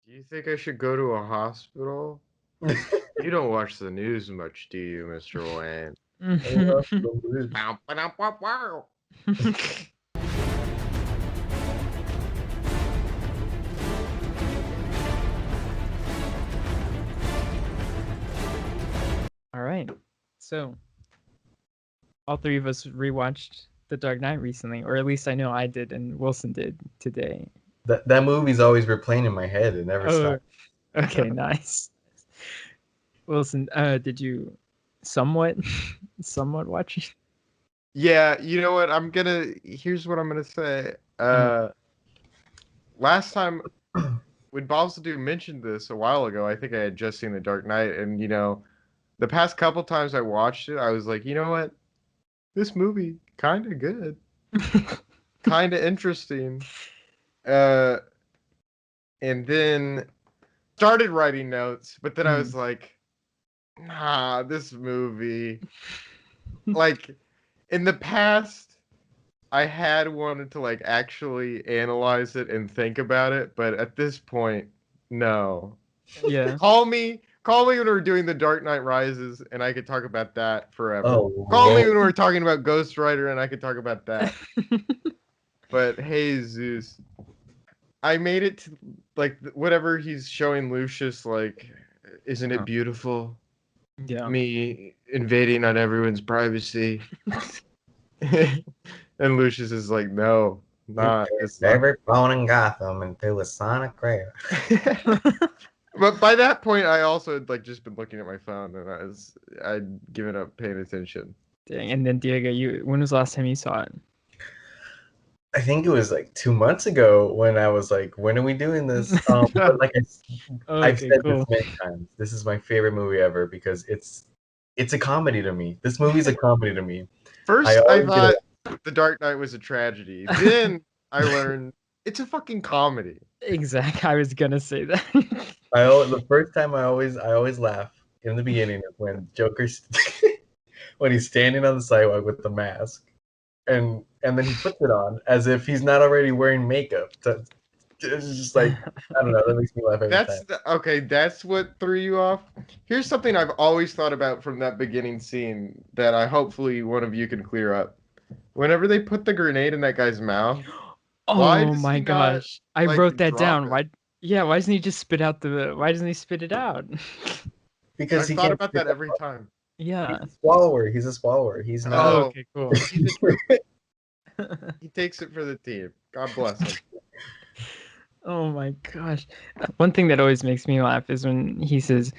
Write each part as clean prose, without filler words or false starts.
Do you think I should go to a hospital? You don't watch the news much, do you, Mr. Wayne? Bow, ba-dum, wow, wow. All right. So, all three of us rewatched The Dark Knight recently, or at least I know I did and Wilson did today. That movie's always replaying in my head. It never stops. Okay, nice. Wilson, did you somewhat watch it? Yeah, you know what? Here's what I'm gonna say. Last time when Balsadu mentioned this a while ago, I think I had just seen The Dark Knight, and the past couple times I watched it, I was like, you know what? This movie kind of good, kind of interesting. And then started writing notes, but then I was like, nah, this movie. Like, in the past, I had wanted to like actually analyze it and think about it, but at this point, no. Yeah. Call me when we're doing The Dark Knight Rises, and I could talk about that forever. Oh, Call me when we're talking about Ghost Rider, and I could talk about that. But hey, Zeus, I made it to like whatever he's showing Lucius. Like, isn't it beautiful? Yeah. Me invading on everyone's privacy. And Lucius is like, no, not. It's not. Never flown in Gotham until a Sonic Rare. But by that point, I also had like just been looking at my phone, and I'd given up paying attention. Dang. And then Diego, when was the last time you saw it? I think it was like 2 months ago when I was like, when are we doing this? But like I've said this many times. This is my favorite movie ever because it's a comedy to me. This movie's a comedy to me. First, I thought The Dark Knight was a tragedy. Then I learned it's a fucking comedy. Exactly. I was gonna say that. The first time I always laugh in the beginning is when Joker's when he's standing on the sidewalk with the mask. And then he puts it on as if he's not already wearing makeup. It's just like, I don't know, that makes me laugh every time. Okay, that's what threw you off. Here's something I've always thought about from that beginning scene that I hopefully one of you can clear up. Whenever they put the grenade in that guy's mouth. Oh my gosh. I wrote that down. Why doesn't he just spit out why doesn't he spit it out? Because I thought about that every time. Yeah. He's a swallower. He's not. Oh, okay, cool. He takes it for the team. God bless him. Oh my gosh. One thing that always makes me laugh is when he says,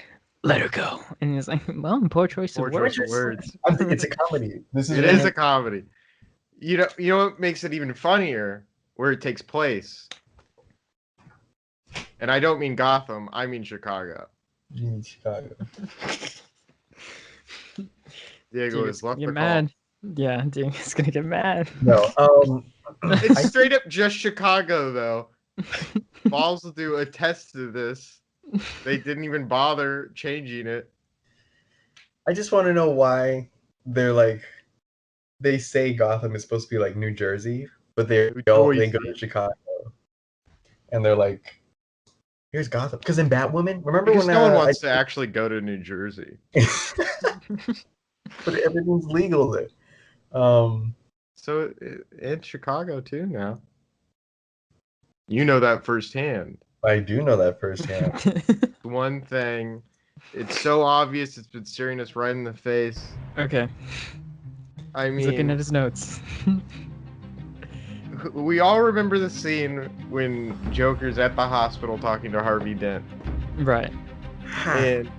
"Let her go." And he's like, well, poor choice of words. It's a comedy. It is a comedy. You know what makes it even funnier? Where it takes place. And I don't mean Gotham, I mean Chicago. Diego is left Get mad. Yeah, Diego's gonna get mad. No, it's straight up just Chicago though. Balls will do attest to this. They didn't even bother changing it. I just want to know why they say Gotham is supposed to be like New Jersey, but they go to Chicago, and they're like, "Here's Gotham." Because in Batwoman, remember when no one wants to actually go to New Jersey, but everything's legal there. So it's Chicago too now. You know that firsthand. I do know that firsthand. One thing, it's so obvious. It's been staring us right in the face. Okay. I mean, he's looking at his notes. We all remember the scene when Joker's at the hospital talking to Harvey Dent. Right. And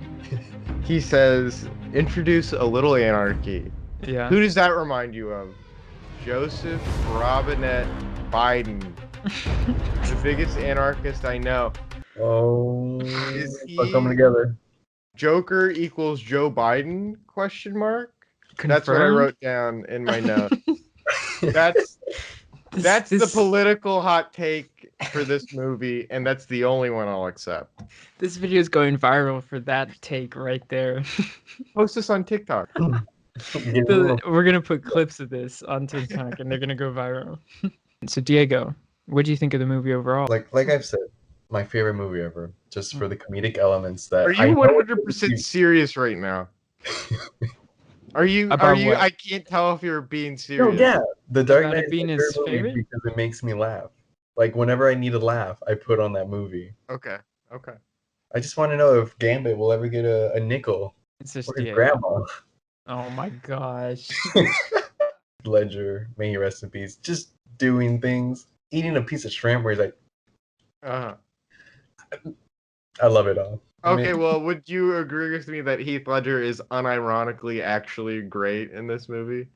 he says, "Introduce a little anarchy." Yeah. Who does that remind you of? Joseph Robinette Biden. The biggest anarchist I know. Oh, we're coming together. Joker equals Joe Biden? Question mark. Confirmed? That's what I wrote down in my notes. That's the political hot take for this movie, and that's the only one I'll accept. This video is going viral for that take right there. Post this on TikTok. We're gonna put clips of this on TikTok, and they're gonna go viral. So Diego, what do you think of the movie overall? Like I've said, my favorite movie ever, just for the comedic elements that Are I you know. 100% serious right now? Are you? Are About you? what? I can't tell if you're being No, serious. yeah, The Dark About Knight it is being my his favorite movie favorite? because it makes me laugh. Like whenever I need a laugh, I put on that movie. Okay. Okay. I just want to know if Gambit will ever get a nickel It's just or his Diego. grandma. Oh my gosh. Ledger, may he rest in peace. Just doing things, eating a piece of shrimp where he's like, Uh-huh. I love it all. Okay, well, would you agree with me that Heath Ledger is unironically actually great in this movie?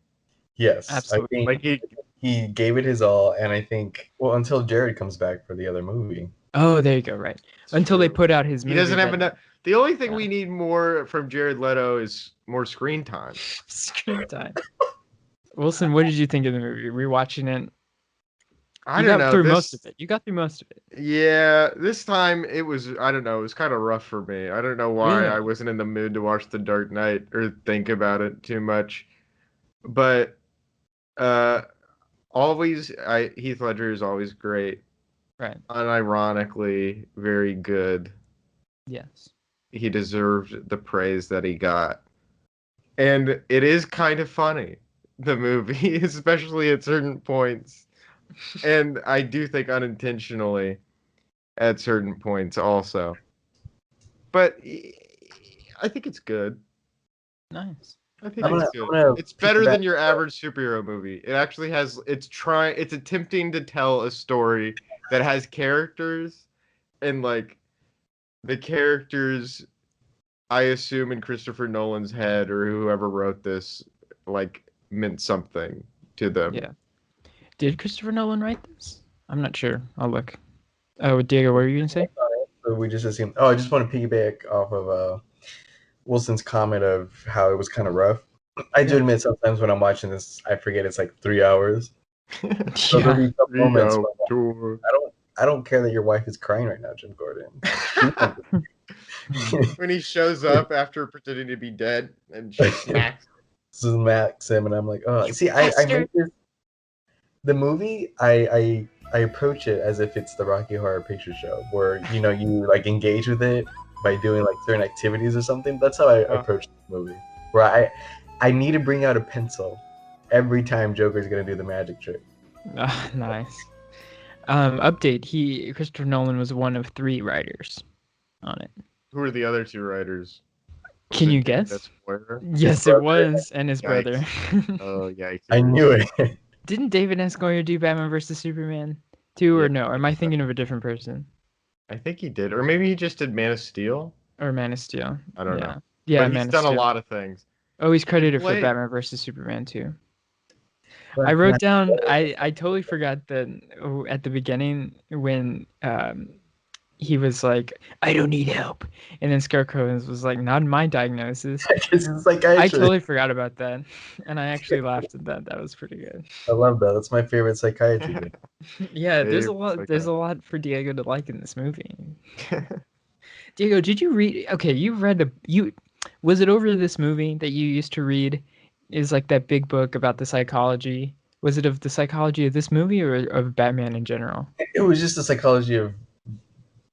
Yes, I Absolutely. think Like he gave it his all, and I think well until Jared comes back for the other movie. Oh, there you go. Right. Until they true. put out his He movie. doesn't have that- enough. The only thing Yeah. we need more from Jared Leto is more screen time. Screen time. Wilson, what did you think of the movie? Rewatching it. I You don't got know. through most of it. You got through most of it. Yeah, this time it was, I don't know, it was kind of rough for me. I don't know why I Really? wasn't in the mood to watch The Dark Knight or think about it too much. But uh Heath Ledger is always great. Right. Unironically very good. Yes. He deserved the praise that he got. And it is kind of funny, the movie, especially at certain points. And I do think unintentionally at certain points also. But I think it's good. Nice. I think I'm it's gonna, good. I'm gonna It's better piggyback. than your average superhero movie. It actually has it's attempting to tell a story that has characters and like the characters I assume in Christopher Nolan's head or whoever wrote this like meant something to them. Yeah. Did Christopher Nolan write this? I'm not sure. I'll look. Oh, Diego, what were you gonna say? So we just assume. Oh, I just want to piggyback off of Wilson's comment of how it was kind of rough. I do Yeah. admit sometimes when I'm watching this, I forget it's like 3 hours. So there'll Yeah. be some moments Rio where I'm tour. like, I don't care that your wife is crying right now, Jim Gordon. When he shows up after pretending to be dead and she smacks. Smacks him, and I'm like, oh, You see, I make bastard. this the movie. I approach it as if it's the Rocky Horror Picture Show, where you like engage with it by doing like certain activities or something. That's how I approach the movie. Where I need to bring out a pencil every time Joker's gonna do the magic trick. Ah, nice. Update. Christopher Nolan was one of 3 writers on it. Who are the other 2 writers? Was Can it you David guess? S. Goyer? Yes, it was, and his brother. Oh, yikes. I knew it. Didn't David S. Goyer do Batman vs Superman too, Yeah, or no? Am I thinking of a different person? I think he did. Or maybe he just did Man of Steel. Or Man of Steel? I don't Yeah, know. yeah, But he's Man of done a Steel. lot of things. Oh, he's credited for played- Batman vs Superman too. But I wrote down. I totally forgot that at the beginning when he was like, "I don't need help," and then Scarecrow was like, "Not my diagnosis." it's I psychiatrist. totally forgot about that, and I actually laughed at that. That was pretty good. I love that. That's my favorite psychiatry game. Yeah, there's a Favorite lot. There's a psychiatrist. lot for Diego to like in this movie. Diego, did you read? Okay, you read you. Was it over this movie that you used to read? Is like that big book about the psychology. Was it of the psychology of this movie or of Batman in general? It was just the psychology of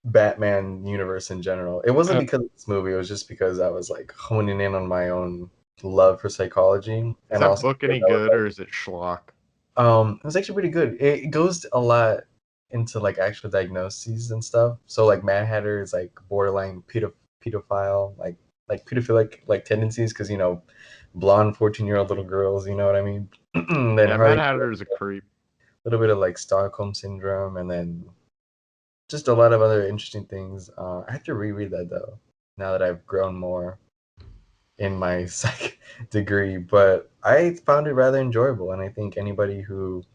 Batman universe in general. It wasn't Oh. because of this movie. It was just because I was like honing in on my own love for psychology. Is that book any good or is it schlock? It was actually pretty good. It goes a lot into like actual diagnoses and stuff. So like Mad Hatter is like borderline pedophile, like pedophilic like tendencies because blonde 14-year-old little girls. You know what I mean? Then Yeah, Harley Mad Hatter is a creep. a little bit of like Stockholm syndrome, and then just a lot of other interesting things. I have to reread that though, now that I've grown more in my psych degree. But I found it rather enjoyable, and I think anybody who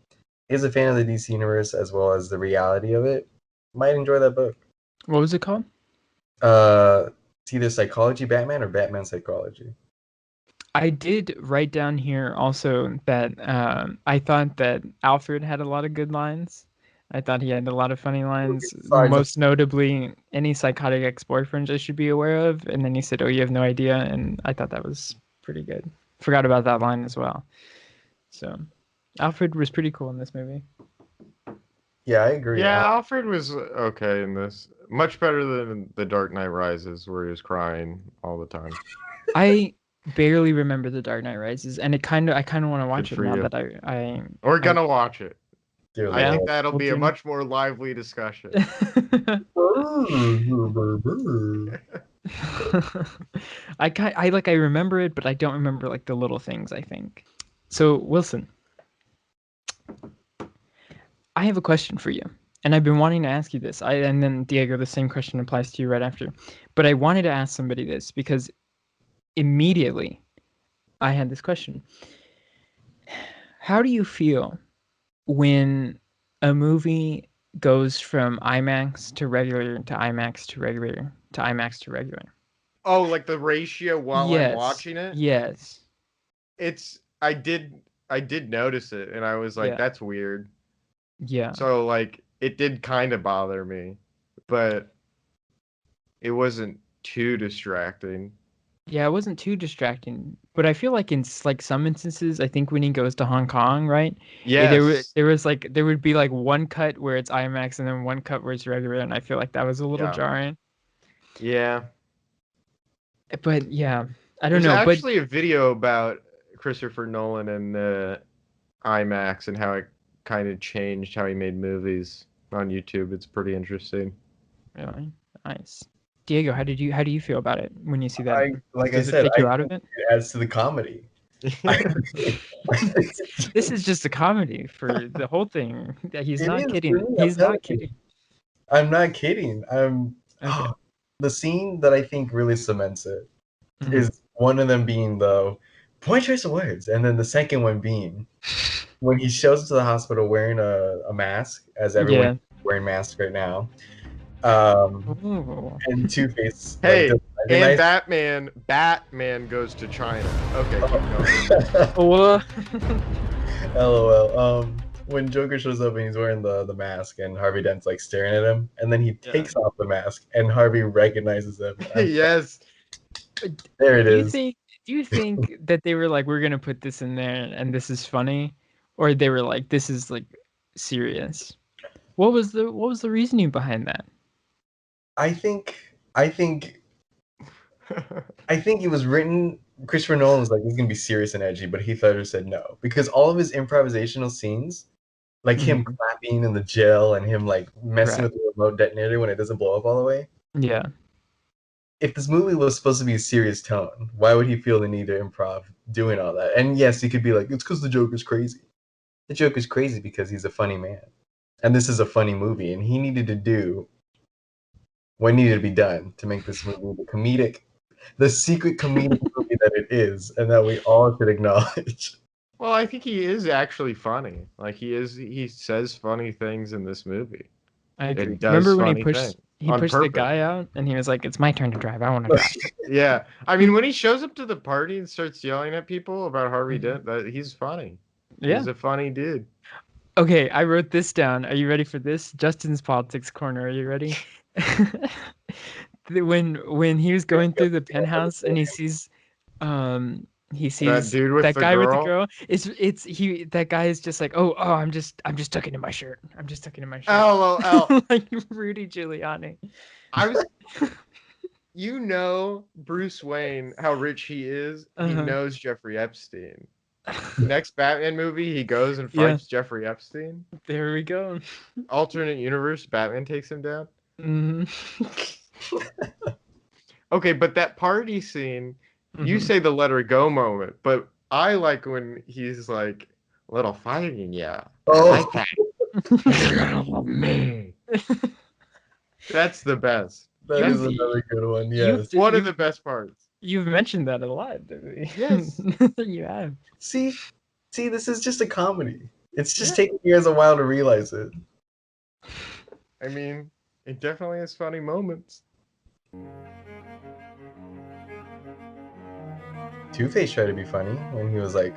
is a fan of the DC universe as well as the reality of it might enjoy that book. What was it called? It's either Psychology Batman or Batman Psychology. I did write down here also that I thought that Alfred had a lot of good lines. I thought he had a lot of funny lines, Sorry, most notably any psychotic ex-boyfriends I should be aware of. And then he said, "Oh, you have no idea," and I thought that was pretty good. Forgot about that line as well. So, Alfred was pretty cool in this movie. Yeah, I agree. Yeah, Alfred was okay in this. Much better than The Dark Knight Rises, where he was crying all the time. I barely remember The Dark Knight Rises, and I kind of want to Good watch it for now you. that We're I gonna watch it. Dear I yeah, think Lord. that'll we'll be a do. much more lively discussion. I remember it, but I don't remember like the little things, I think. So, Wilson, I have a question for you. And I've been wanting to ask you this. And then Diego, the same question applies to you right after. But I wanted to ask somebody this because immediately I had this question. How do you feel when a movie goes from IMAX to regular to IMAX to regular to IMAX to regular? Oh, like the ratio while I'm Yes. watching it? Yes. It's I did notice it and I was like, Yeah. that's weird. Yeah. So like it did kind of bother me, but it wasn't too distracting. Yeah, it wasn't too distracting, but I feel like in like some instances, I think when he goes to Hong Kong, right? Yes. There was like there would be like one cut where it's IMAX and then one cut where it's regular, and I feel like that was a little Yeah. jarring. Yeah. But yeah, I don't There's know. But actually a video about Christopher Nolan and IMAX and how it kind of changed how he made movies on YouTube. It's pretty interesting. really nice, Diego, how do you feel about it when you see that? Like I Does it said, take I you out of think it? it adds to the comedy. it This is just a comedy for the whole thing. He's not is for kidding. me. I'm He's telling not you. kidding. I'm not kidding. I'm Okay. the scene that I think really cements it Mhm. is one of them being the point choice of words, and then the second one being when he shows up to the hospital wearing a mask, as everyone Yeah. wearing masks right now. Um, Ooh. and Two Face like Hey, doesn't and recognize. Batman goes to China. Okay, keep going. Oh. LOL. When Joker shows up and he's wearing the mask and Harvey Dent's like staring at him, and then he Yeah. takes off the mask and Harvey recognizes him. Yes. There it Do you is. think that they were like, we're gonna put this in there and this is funny, or they were like, this is like serious? What was the reasoning behind that? I think I think I think it was written. Christopher Nolan was like, "This is gonna be serious and edgy," but Heath Ledger said no because all of his improvisational scenes, like him Mhm. clapping in the jail and him like messing Right. with the remote detonator when it doesn't blow up all the way. Yeah. If this movie was supposed to be a serious tone, why would he feel the need to improv doing all that? And yes, he could be like, "It's because the Joker's crazy." The Joker's crazy because he's a funny man, and this is a funny movie, and he needed to do what needed to be done to make this movie the secret comedic movie that it is, and that we all should acknowledge. Well, I think he is actually funny. Like he says funny things in this movie. I agree. It does Remember when funny things he on pushed the purpose. guy out and he was like, "It's my turn to drive. I want to drive." Yeah. I mean, when he shows up to the party and starts yelling at people about Harvey Mhm. Dent, that he's funny. Yeah. He's a funny dude. Okay, I wrote this down. Are you ready for this? Justin's politics corner. Are you ready? When he was going through the penthouse and he That sees dude with that the guy with the girl. girl, it's he that guy is just like, oh, I'm just tucking in my shirt. I'm just tucking in my shirt. LOL. Like Rudy Giuliani. I was Bruce Wayne, how rich he is. He Uh-huh. knows Jeffrey Epstein. Next Batman movie, he goes and Yeah, fights Jeffrey Epstein. there we go. Alternate universe, Batman takes him down. Hmm. Okay, but that party scene, you Hmm. say the let her go moment, but I like when he's like, little fighting, yeah. I Oh, like that. You're gonna love me. That's the best. that is That's You've another good one. you've Yes. one of the you've best parts. you've mentioned that a lot. Yes. You have. See, see, this is just a comedy. It's just Yeah. taking you guys a while to realize it. I mean, it definitely has funny moments. Two Face tried to be funny when he's like,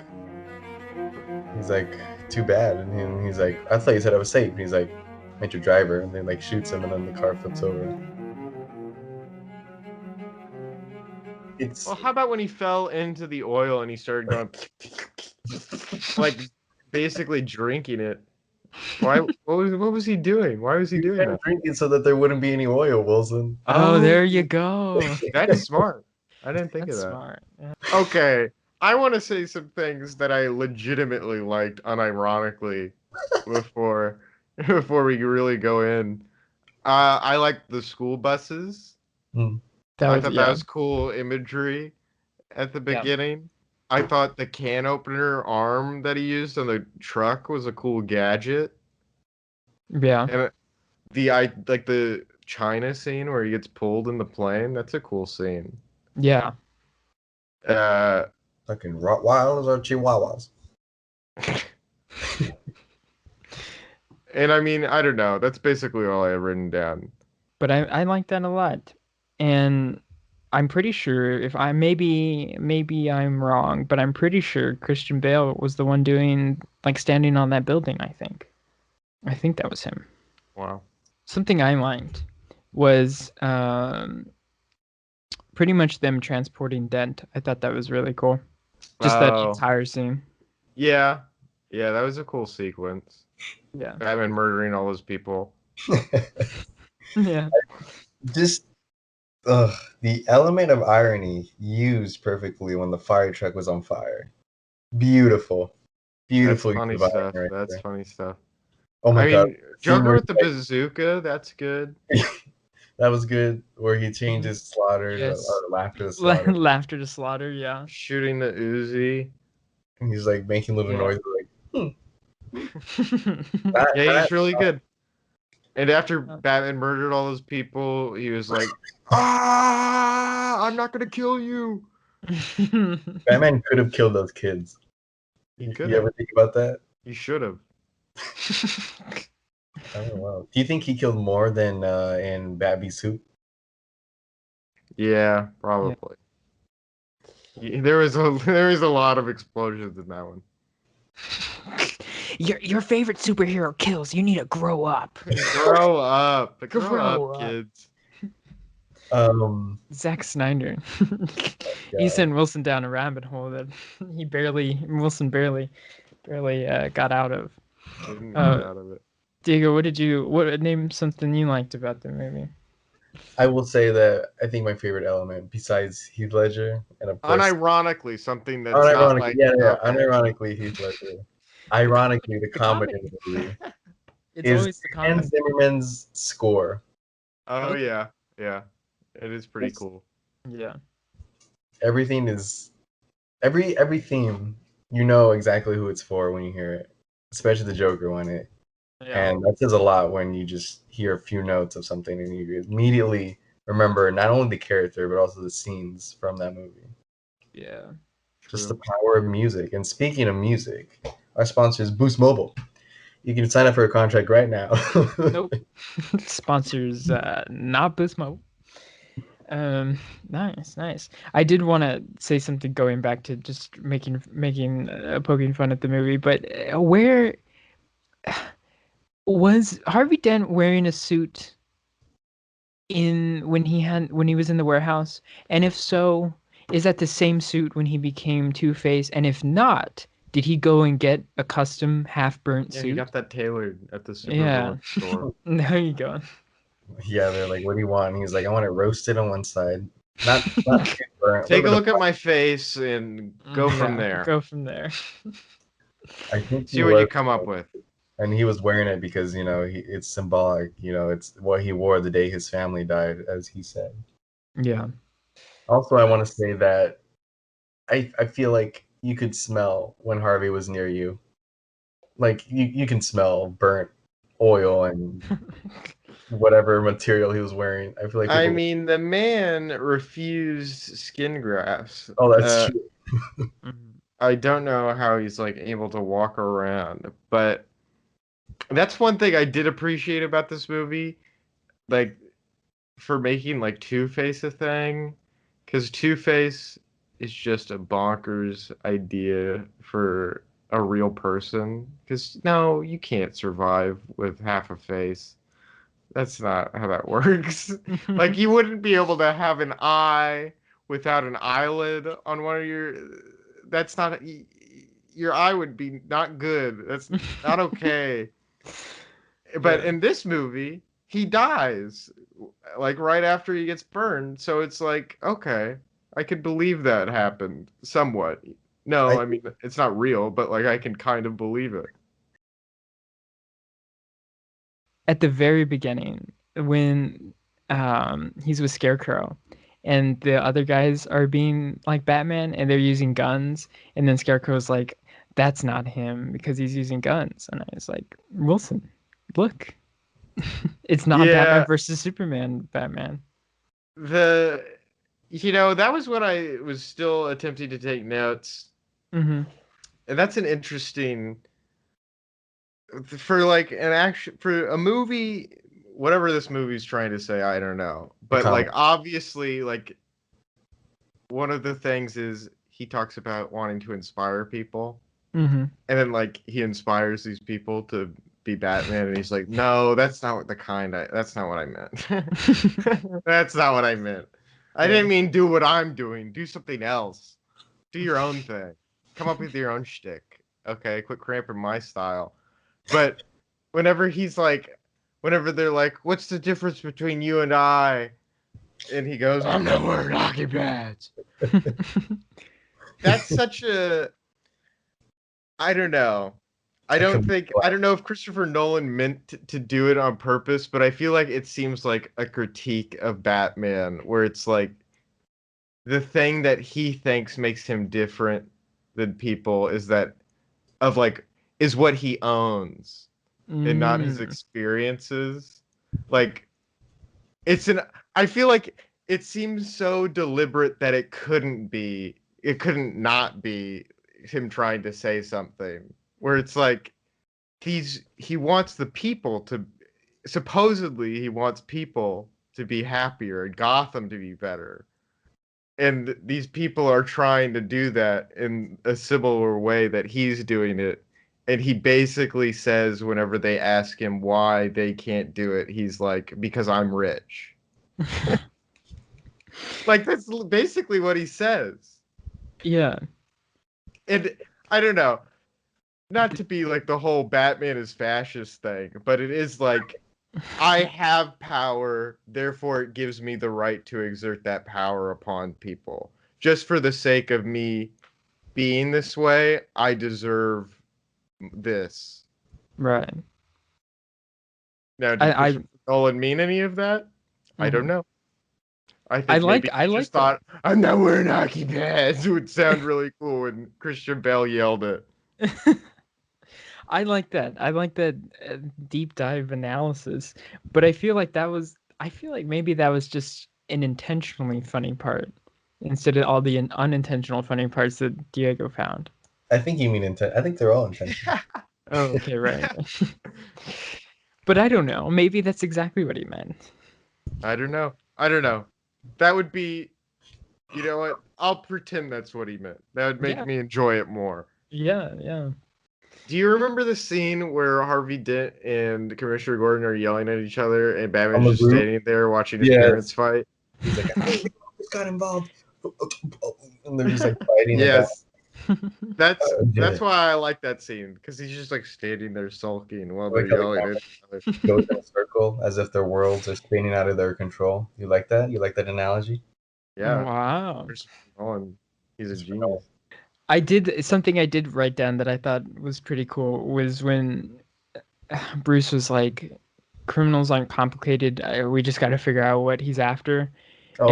too bad, and he's like, I thought you said I was safe. And he's like, meant your driver, and then like shoots him, and then the car flips over. Well, It's how about when he fell into the oil and he started going like basically drinking it? Why? What was he doing? Why was he He was doing trying to that? drink it so that there wouldn't be any oil, Wilson. Oh, there you go. That's smart. I didn't think That's of that. smart. Yeah. Okay, I want to say some things that I legitimately liked, unironically, before before we really go in. I liked the school buses. Hmm. That I was thought that yeah. was cool imagery at the Yeah. beginning. I thought the can opener arm that he used on the truck was a cool gadget. Yeah. And I like the China scene where he gets pulled in the plane. That's a cool scene. Yeah. Uh, Fucking Rottweilers or Chihuahuas. and I mean, I don't know. That's basically all I have written down. But I like that a lot. And I'm pretty sure if I maybe I'm wrong, but I'm pretty sure Christian Bale was the one doing like standing on that building, I think. I think that was him. Wow. Something I liked was pretty much them transporting Dent. I thought that was really cool. Just that Oh, entire scene. yeah. Yeah, that was a cool sequence. Yeah. Batman murdering all those people. Yeah. Just ugh, the element of irony used perfectly when the fire truck was on fire. Beautiful. That's Beautiful use funny of irony stuff. right That's there. funny stuff. Oh my I god. mean, Scene Joker where with the bazooka, that's good. that was good, where he changes slaughter Yes. or laughter to slaughter. Laughter to slaughter, yeah. Shooting the Uzi. And he's like making little Yeah. noises like not, Yeah, not he's really good. And after Batman murdered all those people, he was like, I'm not gonna kill you." Batman could have killed those kids. He could You have. ever think about that? He should have. I don't know. Do you think he killed more than in Babby Soup? Yeah, Yeah. probably. There was a lot of explosions in that one. Your favorite superhero kills. You need to grow up. Grow up. Grow Grow up, up. kids. Zack Snyder. Yeah. He sent Wilson down a rabbit hole that Wilson barely got out of. Didn't get Uh, out of it. Diego, name something you liked about the movie? I will say that I think my favorite element, besides Heath Ledger, and of course, Unironically, something that's not unironically, like yeah, okay. unironically Heath Ledger. Ironically, the comedy of the movie It's is always the Hans comedy. Zimmerman's score. Oh Okay. yeah, yeah. It is pretty It's- cool. Yeah. Everything is every theme. You know exactly who it's for when you hear it, especially the Joker one. Yeah. And that says a lot when you just hear a few notes of something and you immediately remember not only the character but also the scenes from that movie. Yeah. Just True. the power of music. And speaking of music, our sponsor is Boost Mobile. You can sign up for a contract right now. Nope. Sponsors not Bismo. Nice. I did want to say something going back to just making poking fun at the movie, but where was Harvey Dent wearing a suit in when he was in the warehouse? And if so, is that the same suit when he became Two-Face? And if not, did he go and get a custom half-burnt Yeah, he suit? got that tailored at the Yeah. supervillain store. There you go. Yeah, they're like, "What do you want?" And he's like, "I want it roasted on one side, not too burnt, Take a little bit look at my face and go from Yeah, there. go from there. I think he See what you was, come up with. and he was wearing it because it's symbolic. It's what he wore the day his family died, as he said. Yeah. Also, I want to say that I feel like you could smell when Harvey was near you. Like you can smell burnt oil and whatever material he was wearing. I feel like I people. mean, the man refused skin grafts. Oh, that's true. Mhm. I don't know how he's like able to walk around, but that's one thing I did appreciate about this movie, like for making like Two-Face a thing, because Two-Face is just a bonkers idea for a real person. Because no, you can't survive with half a face. That's not how that works. Like you wouldn't be able to have an eye without an eyelid on one of your. That's not. Your eye would be not good. That's not okay. But Yeah. in this movie, he dies like right after he gets burned. So it's like, okay, I could believe that happened somewhat. I No, I mean it's not real, but like I can kind of believe it. At the very beginning, when he's with Scarecrow, and the other guys are being like Batman, and they're using guns, and then Scarecrow's like, "That's not him because he's using guns," and I was like, "Wilson, look, it's not Batman Yeah, versus Superman, Batman." the that was when I was still attempting to take notes, Hmm. and that's an interesting for like an action for a movie, whatever this movie's trying to say, I don't know, the but like comic. obviously like one of the things is he talks about wanting to inspire people, Hmm. and then like he inspires these people to be Batman, and he's like, no, that's not what that's not what I meant. That's not what I meant. I Yeah. didn't mean do what I'm doing. Do something else. Do your own thing. Come up with your own shtick. Okay, quit cramping my style. But whenever he's like, whenever they're like, what's the difference between you and I? And he goes, I'm not wearing hockey pads. That's such a, I don't know. A I don't know if Christopher Nolan meant to do it on purpose, but I feel like it seems like a critique of Batman where it's like the thing that he thinks makes him different than people is that of like is what he owns and not his Mm. experiences. Like it's an I feel like it seems so deliberate that it couldn't not be him trying to say something where it's like he wants the people to supposedly he wants people to be happier and Gotham to be better. And these people are trying to do that in a similar way that he's doing it. And he basically says whenever they ask him why they can't do it, he's like, because I'm rich. Like that's basically what he says. Yeah. And I don't know, not to be like the whole Batman is fascist thing, but it is like I have power, therefore it gives me the right to exert that power upon people. Just for the sake of me being this way, I deserve this. Right. Now, did I Christopher Nolan mean any of that? I don't mhm. know. I think maybe I he just like that. thought, I'm not wearing hockey pads. It would sound really cool when Christian Bale yelled it. I like that. I like that deep dive analysis. But I feel like I feel like maybe that was just an intentionally funny part instead of all the unintentional funny parts that Diego found. I think you mean intent. I think they're all intentional. Oh, okay, right. But I don't know. Maybe that's exactly what he meant. I don't know. I don't know. That would be, you know what? I'll pretend that's what he meant. That would make Yeah, me enjoy it more. yeah, yeah. Do you remember the scene where Harvey Dent and Commissioner Gordon are yelling at each other and On Batman's the just roof. standing there watching his parents Yes. fight? He's like, I just got involved. And they're just like fighting about Yes. That's it. why I like that scene because he's just like standing there sulking while I like they're how the yelling at camera each other. goes in a circle as if their worlds are spinning out of their control. You like that? You like that analogy? Yeah, Wow. Christopher Nolan, he's a Christopher Nolan. genius. I did something I did write down that I thought was pretty cool was when Bruce was like, criminals aren't complicated. We just got to figure out what he's after. Oh,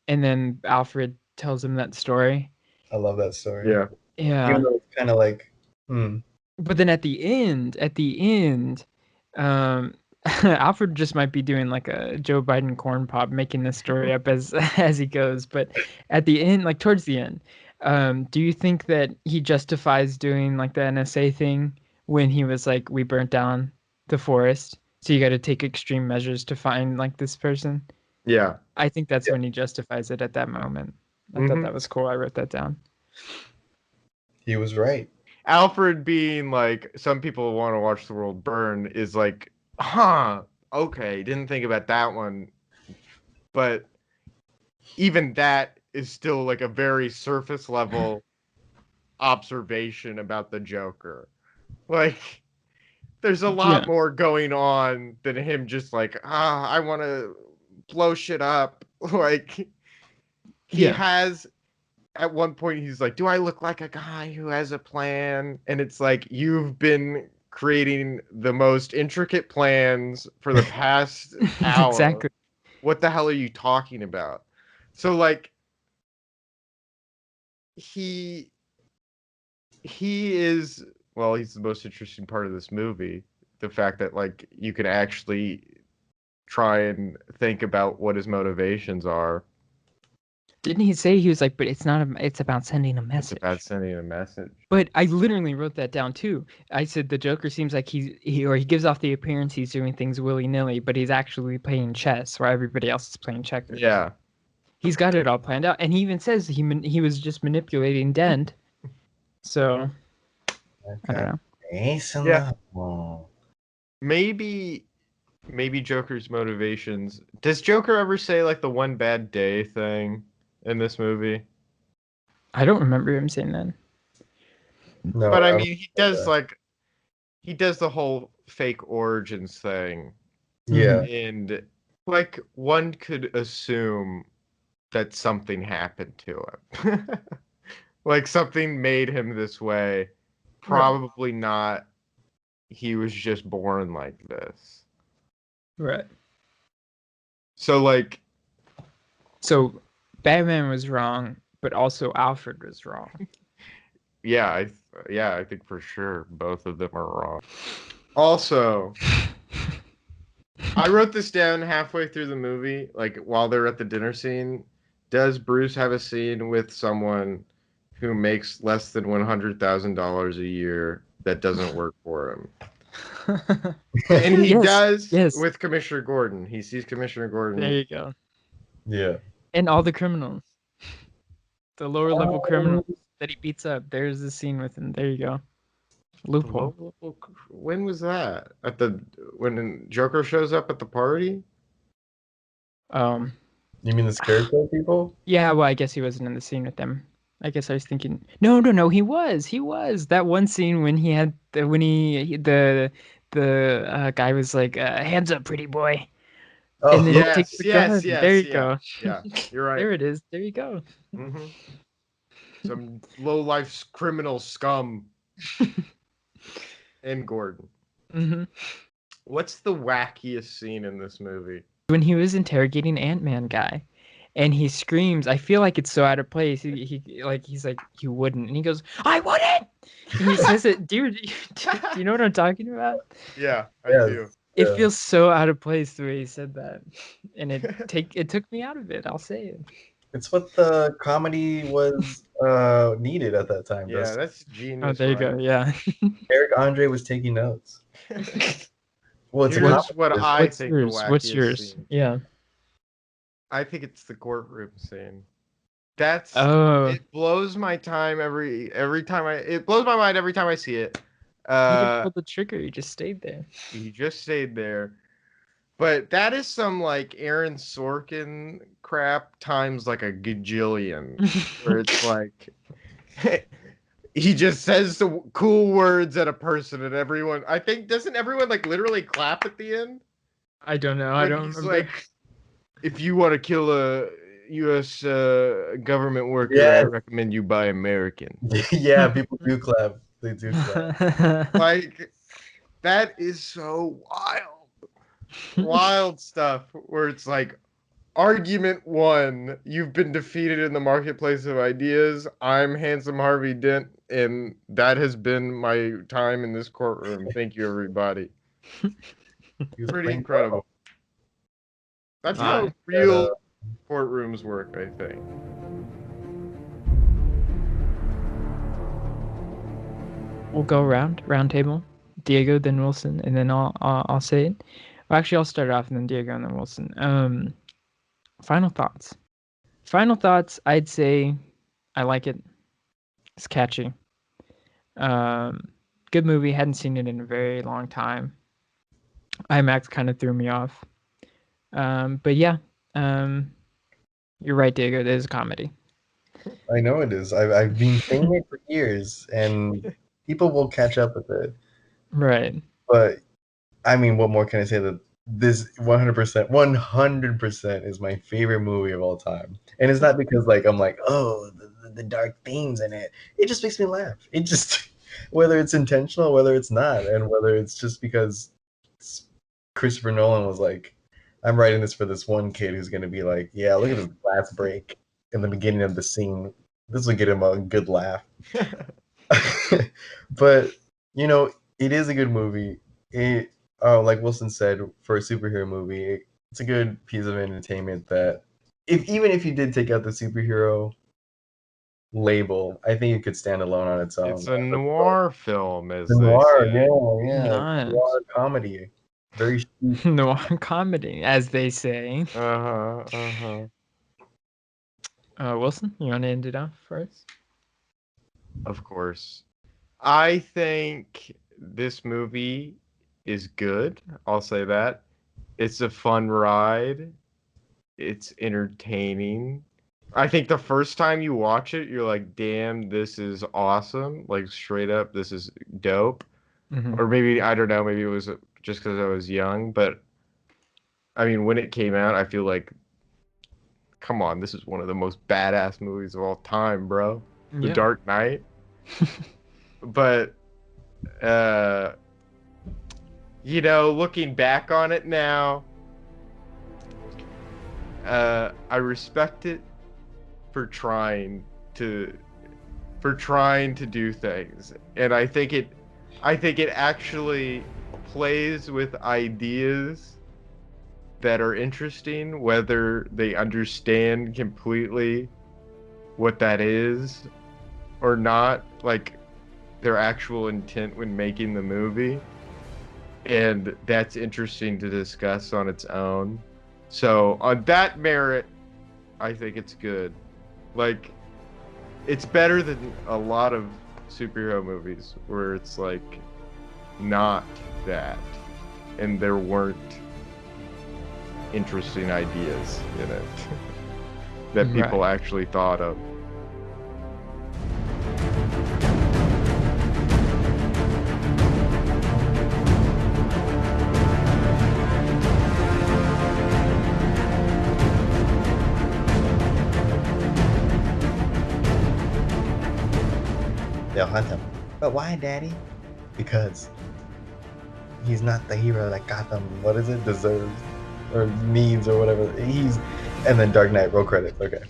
And then Alfred tells him that story. I love that story. Yeah, Yeah. Even though it's kind of like, hmm. But then at the end, um, Alfred just might be doing like a Joe Biden corn pop, making this story up as as he goes. But at the end, like towards the end, do you think that he justifies doing like the NSA thing when he was like, "We burnt down the forest, so you got to take extreme measures to find like this person"? yeah. I think that's Yeah. when he justifies it at that moment. I thought hmm that was cool. I wrote that down. He was right. Alfred being like, some people want to watch the world burn is like, huh? Okay, didn't think about that one, but even that is still like a very surface level observation about the Joker. Like there's a Yeah. lot more going on than him just like, I want to blow shit up. Like, he Yeah. has, at one point, he's like, do I look like a guy who has a plan? And it's like, you've been creating the most intricate plans for the past hour. Exactly. What the hell are you talking about? So, like, he is, well, he's the most interesting part of this movie. The fact that, like, you can actually try and think about what his motivations are. Didn't he say he was like, but it's not it's about sending a It's message. about sending a message. But I literally wrote that down too. I said the Joker seems like he gives off the appearance he's doing things willy-nilly, but he's actually playing chess while everybody else is playing checkers. Yeah. He's got it all planned out, and he even says he was just manipulating Dent. So I don't know. Ace in Yeah. the hole. Maybe Joker's motivations. Does Joker ever say like the one bad day thing in this movie? I don't remember him saying that. No, But I don't mean, he think does that. like he does the whole fake origins thing, Yeah. and like one could assume that something happened to him. Like something made him this way. Probably not. He was just born like this. Right. So like, So Batman was wrong, but also Alfred was wrong. yeah, I think for sure both of them are wrong. Also, I wrote this down halfway through the movie, like while they're at the dinner scene. Does Bruce have a scene with someone who makes less than $100,000 a year that doesn't work for him? And he does Yes. with Commissioner Gordon. He sees Commissioner Gordon. There you go. Yeah. And all the criminals. The lower level criminals that he beats up. There's the scene with him. There you go. Loophole. When was that? When Joker shows up at the party? You mean the Scarecrow people? Yeah, well, I guess he wasn't in the scene with them. I guess I was thinking, no, he was. That one scene when he had the guy was like, hands up, pretty boy. Oh, And then he takes the gun. There you go. Yeah, you're right. There it is. There you go. Mm-hmm. Some low-life criminal scum. And Gordon. Mm-hmm. What's the wackiest scene in this movie? When he was interrogating Ant-Man guy, and he screams, I feel like it's so out of place. He's like, you wouldn't, and he goes, I wouldn't. And he says it, dude. Do you know what I'm talking about? Yeah, I Yes. do. It feels so out of place the way he said that, and it took me out of it. I'll say it. It's what the comedy was needed at that time. Yeah, Dustin. that's genius. Oh, there you go. Yeah. Eric Andre was taking notes. Well, it's a Here's comedy. what I What's think yours? the wackiest What's yours? scene. Yeah. I think it's the courtroom scene. That's it blows my time every time it blows my mind every time I see it. He didn't pull the trigger. He just stayed there. He just stayed there. But that is some like Aaron Sorkin crap times like a gajillion. Where it's like he just says the cool words at a person and everyone, I think, doesn't everyone like literally clap at the end? I don't know. When I don't he's remember. like, if you want to kill a U.S. Government worker, Yes. I recommend you buy American. Yeah, people do clap. They do clap. Like, that is so wild. Wild stuff where it's like, argument one, you've been defeated in the marketplace of ideas. I'm Handsome Harvey Dent, and that has been my time in this courtroom. Thank you, everybody. Pretty incredible. That's how real courtrooms work, I think. We'll go round table. Diego, then Wilson, and then I'll say it. Well, actually, I'll start off, and then Diego, and then Wilson. Final thoughts. I'd say I like it. It's catchy. Good movie. Hadn't seen it in a very long time. IMAX kind of threw me off. But yeah, you're right, Diego. It is a comedy. I know it is. I've been saying it for years, and people will catch up with it. Right. But I mean, what more can I say? That this 100% is my favorite movie of all time, and it's not because like I'm like, oh, the dark themes in it. It just makes me laugh. It just whether it's intentional, whether it's not, and whether it's just because Christopher Nolan was like, I'm writing this for this one kid who's gonna be like, yeah, look at this glass break in the beginning of the scene. This will get him a good laugh. But you know, it is a good movie. It like Wilson said, for a superhero movie, it's a good piece of entertainment that even if you did take out the superhero label, I think it could stand alone on its own. It's a noir film, as The they noir, say. yeah, Nice. noir comedy, very steep. Noir comedy, as they say. Wilson, you want to end it off first? Of course. I think this movie is good. I'll say that. It's a fun ride. It's entertaining. I think the first time you watch it, you're like, damn, this is awesome. Like, straight up, this is dope. Mhm. Or maybe, I don't know, maybe it was just because I was young. But, I mean, when it came out, I feel like, come on, this is one of the most badass movies of all time, bro. The Yeah. Dark Knight. But, you know, looking back on it now, I respect it for trying to do things, and I think it actually plays with ideas that are interesting, whether they understand completely what that is or not, like their actual intent when making the movie. And that's interesting to discuss on its own. So on that merit, I think it's good. Like, it's better than a lot of superhero movies where it's like not that, and there weren't interesting ideas in it that people actually thought of. They'll hunt him. But why, Daddy? Because he's not the hero that Gotham, what is it, deserves or needs or whatever. And then Dark Knight, roll credits. Okay.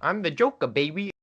I'm the Joker, baby.